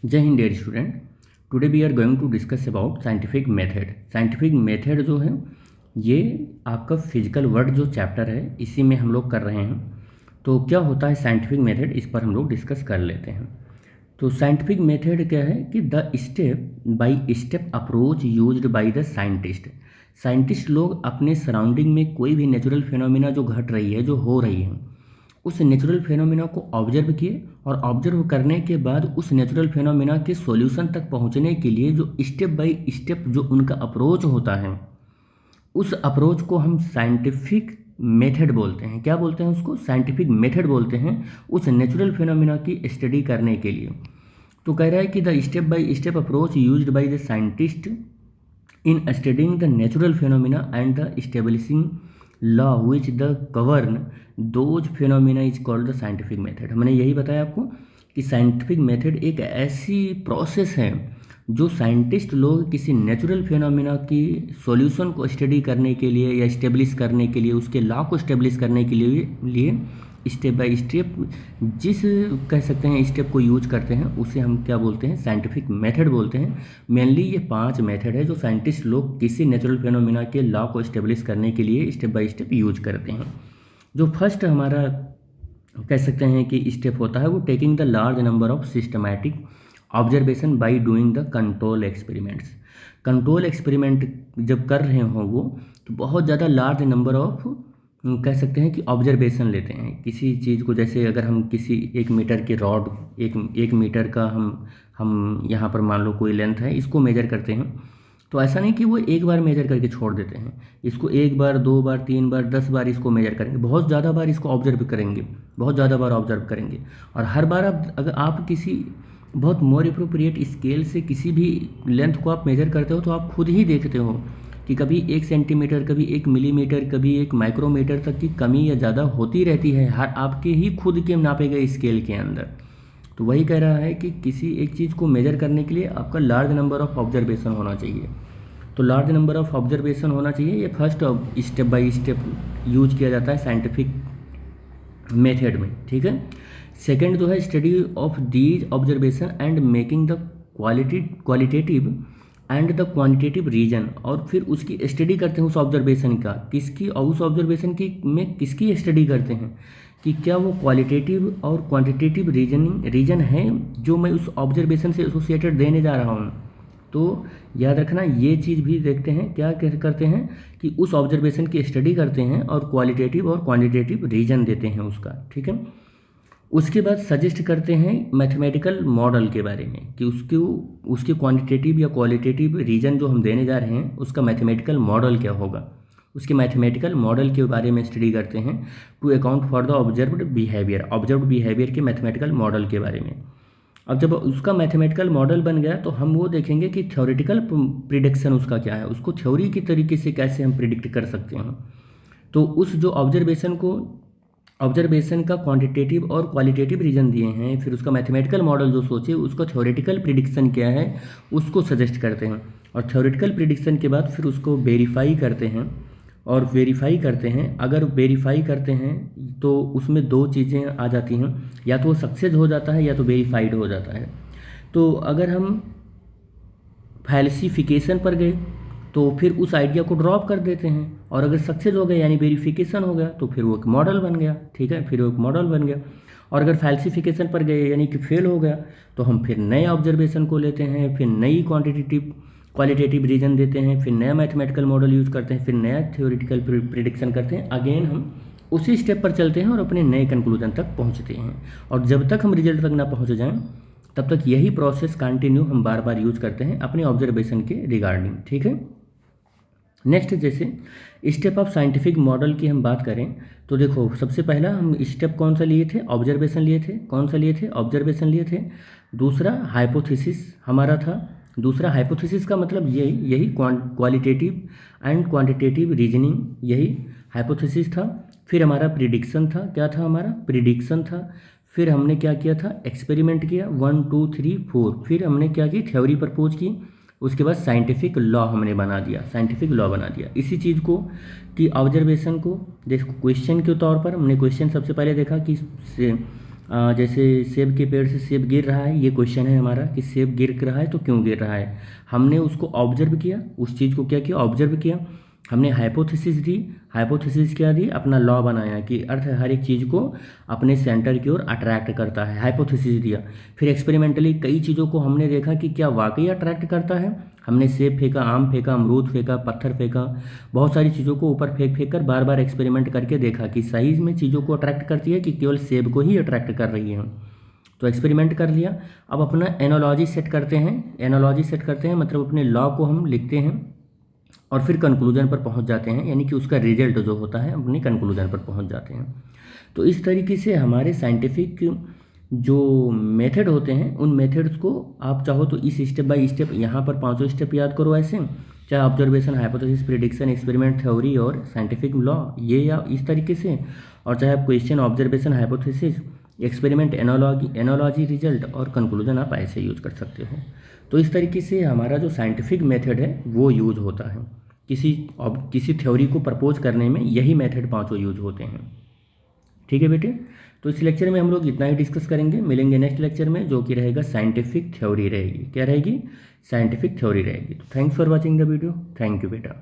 जय हिंद dear student. Today we are going to discuss about scientific method. Scientific method जो है ये आपका फिजिकल वर्ड जो चैप्टर है इसी में हम लोग कर रहे हैं। तो क्या होता है साइंटिफिक मेथड, इस पर हम लोग डिस्कस कर लेते हैं। तो साइंटिफिक मेथड क्या है कि the step by step approach used by the scientist. Scientist लोग अपने सराउंडिंग में कोई भी नेचुरल फिनोमिना जो घट रही है, जो हो रही है, उस नेचुरल फिनोमिना को ऑब्जर्व किए और ऑब्जर्व करने के बाद उस नेचुरल फिनोमिना के सॉल्यूशन तक पहुंचने के लिए जो स्टेप बाय स्टेप जो उनका अप्रोच होता है, उस अप्रोच को हम साइंटिफिक मेथड बोलते हैं। क्या बोलते हैं उसको? साइंटिफिक मेथड बोलते हैं उस नेचुरल फिनोमिना की स्टडी करने के लिए। तो कह रहा है कि the step by step approach used by the scientist in studying the natural phenomena and the establishing law which the govern those phenomena is called the scientific method. हमने यही बताया आपको कि साइंटिफिक मेथड एक ऐसी प्रोसेस है जो scientist लोग किसी नेचुरल फिनोमिना की सॉल्यूशन को स्टडी करने के लिए या इस्टेब्लिश करने के लिए, उसके लॉ को इस्टेब्लिश करने के लिए स्टेप बाय स्टेप जिस कह सकते हैं स्टेप को यूज करते हैं उसे हम क्या बोलते हैं? साइंटिफिक मेथड बोलते हैं। मेनली ये 5 मेथड है जो साइंटिस्ट लोग किसी नेचुरल फिनोमिना के लॉ को इस्टेब्लिश करने के लिए स्टेप बाय स्टेप यूज करते हैं। जो फर्स्ट हमारा कह सकते हैं कि स्टेप होता है वो taking the large number of systematic observation by doing the control experiments. Control experiment जब कर रहे हों वो, तो बहुत ज़्यादा लार्ज नंबर ऑफ कह सकते हैं कि ऑब्जर्वेशन लेते हैं किसी चीज़ को। जैसे अगर हम किसी 1 मीटर की रॉड, एक मीटर का हम यहाँ पर मान लो कोई लेंथ है, इसको मेजर करते हैं, तो ऐसा नहीं कि वो एक बार मेजर करके छोड़ देते हैं। इसको 1 बार, 2 बार, 3 बार, 10 बार इसको मेजर करेंगे, बहुत ज़्यादा बार इसको ऑब्जर्व करेंगे, बहुत ज़्यादा बार ऑब्जर्व करेंगे। और हर बार अगर आप किसी बहुत मोर एप्रोप्रिएट स्केल से किसी भी लेंथ को आप मेजर करते हो तो आप खुद ही देखते हो कि कभी 1 सेंटीमीटर, कभी 1 मिलीमीटर, कभी 1 माइक्रोमीटर तक की कमी या ज़्यादा होती रहती है हर आपके ही खुद के नापे गए स्केल के अंदर। तो वही कह रहा है कि किसी एक चीज़ को मेजर करने के लिए आपका लार्ज नंबर ऑफ ऑब्जर्वेशन होना चाहिए। तो लार्ज नंबर ऑफ ऑब्जर्वेशन होना चाहिए, ये first step by step use किया जाता है साइंटिफिक मेथड में। ठीक है। सेकेंड जो है study of these observation and making the qualitative and the quantitative reason. और फिर उसकी स्टडी करते हैं उस ऑब्जर्वेशन का, किसकी, और उस ऑब्जर्वेशन की में किसकी स्टडी करते हैं कि क्या वो क्वालिटेटिव और क्वांटिटेटिव रीजन है जो मैं उस ऑब्जर्वेशन से एसोसिएटेड देने जा रहा हूँ। तो याद रखना ये चीज़ भी देखते हैं, क्या करते हैं कि उस ऑब्जर्वेशन की स्टडी करते हैं और क्वालिटेटिव और क्वांटिटेटिव रीजन देते हैं उसका। ठीक है। उसके बाद सजेस्ट करते हैं मैथमेटिकल मॉडल के बारे में कि उसके क्वांटिटेटिव या क्वालिटेटिव रीजन जो हम देने जा रहे हैं उसका मैथमेटिकल मॉडल क्या होगा, उसके मैथमेटिकल मॉडल के बारे में स्टडी करते हैं to account for the observed behaviour के मैथमेटिकल मॉडल के बारे में। अब जब उसका मैथमेटिकल मॉडल बन गया तो हम वो देखेंगे कि थ्योरेटिकल प्रिडिक्शन उसका क्या है, उसको थ्योरी की तरीके से कैसे हम प्रिडिक्ट कर सकते हैं। तो उस जो ऑब्जर्वेशन का क्वांटिटेटिव और क्वालिटेटिव रीजन दिए हैं, फिर उसका मैथमेटिकल मॉडल जो सोचे उसका थ्योरेटिकल प्रिडिक्शन क्या है उसको सजेस्ट करते हैं। और थ्योरेटिकल प्रिडिक्शन के बाद फिर उसको वेरीफाई करते हैं अगर वेरीफाई करते हैं तो उसमें 2 चीज़ें आ जाती हैं, या तो वो सक्सेस हो जाता है या तो वेरीफाइड हो जाता है। तो अगर हम फैल्सिफिकेशन पर गए तो फिर उस आइडिया को ड्रॉप कर देते हैं, और अगर सक्सेस हो गया यानी वेरिफिकेशन हो गया तो फिर वो एक मॉडल बन गया। ठीक है, फिर वो एक मॉडल बन गया। और अगर फैल्सिफिकेशन पर गए यानी कि फेल हो गया तो हम फिर नए ऑब्जर्वेशन को लेते हैं, फिर नई क्वालिटेटिव रीजन देते हैं, फिर नया मैथमेटिकल मॉडल यूज़ करते हैं, फिर नया थ्योरेटिकल प्रिडिक्शन करते हैं। अगेन हम उसी स्टेप पर चलते हैं और अपने नए कंक्लूजन तक पहुँचते हैं। और जब तक हम रिजल्ट तक ना पहुँच जाएँ तब तक यही प्रोसेस कंटिन्यू हम बार बार यूज करते हैं अपने ऑब्जर्वेशन के रिगार्डिंग। ठीक है। नेक्स्ट जैसे स्टेप ऑफ साइंटिफिक मॉडल की हम बात करें तो देखो सबसे पहला हम स्टेप कौन सा लिए थे? ऑब्जर्वेशन लिए थे। कौन सा लिए थे? ऑब्जर्वेशन लिए थे। दूसरा हाइपोथेसिस हमारा था। दूसरा हाइपोथेसिस का मतलब यही क्वालिटेटिव एंड क्वांटिटेटिव रीजनिंग, यही हाइपोथेसिस था। फिर हमारा प्रिडिक्शन था। क्या था हमारा? प्रिडिक्शन था। फिर हमने क्या किया था? एक्सपेरिमेंट किया 1 2 3 4। फिर हमने क्या की? थ्योरी प्रपोज की। उसके बाद साइंटिफिक लॉ हमने बना दिया। इसी चीज़ को कि ऑब्जर्वेशन को देखो क्वेश्चन के तौर पर हमने क्वेश्चन सबसे पहले देखा कि जैसे सेब के पेड़ से सेब गिर रहा है, ये क्वेश्चन है हमारा कि सेब गिर रहा है तो क्यों गिर रहा है। हमने उसको ऑब्जर्व किया, उस चीज़ को क्या किया, ऑब्जर्व किया। हमने हाइपोथेसिस दी, हाइपोथेसिस क्या दी, अपना लॉ बनाया कि अर्थ हर एक चीज़ को अपने सेंटर की ओर अट्रैक्ट करता है, हाइपोथेसिस दिया। फिर एक्सपेरिमेंटली कई चीज़ों को हमने देखा कि क्या वाकई अट्रैक्ट करता है। हमने सेब फेंका, आम फेंका, अमरूद फेंका, पत्थर फेंका, बहुत सारी चीज़ों को ऊपर फेंक फेंक कर बार बार एक्सपेरिमेंट करके देखा कि सही में चीज़ों को अट्रैक्ट करती है कि केवल सेब को ही अट्रैक्ट कर रही है। तो एक्सपेरिमेंट कर लिया। अब अपना एनालॉजी सेट करते हैं, एनालॉजी सेट करते हैं मतलब अपने लॉ को हम लिखते हैं और फिर कंक्लूजन पर पहुंच जाते हैं, यानी कि उसका रिजल्ट जो होता है अपनी कंक्लूजन पर पहुंच जाते हैं। तो इस तरीके से हमारे साइंटिफिक जो मेथड होते हैं उन मेथड्स को आप चाहो तो इस स्टेप बाय स्टेप यहाँ पर पांचों स्टेप याद करो ऐसे, चाहे observation, hypothesis, prediction, experiment, theory और साइंटिफिक लॉ, ये या इस तरीके से। और चाहे आप question, observation, hypothesis, experiment, analogy, result और कंक्लूजन आप ऐसे यूज कर सकते हो। तो इस तरीके से हमारा जो साइंटिफिक मेथड है वो यूज होता है किसी थ्योरी को प्रपोज करने में। यही मेथड पांचों यूज होते हैं। ठीक है बेटे, तो इस लेक्चर में हम लोग इतना ही डिस्कस करेंगे। मिलेंगे नेक्स्ट लेक्चर में जो कि रहेगा साइंटिफिक थ्योरी रहेगी। क्या रहेगी? साइंटिफिक थ्योरी रहेगी। तो thanks for watching the video. Thank you बेटा।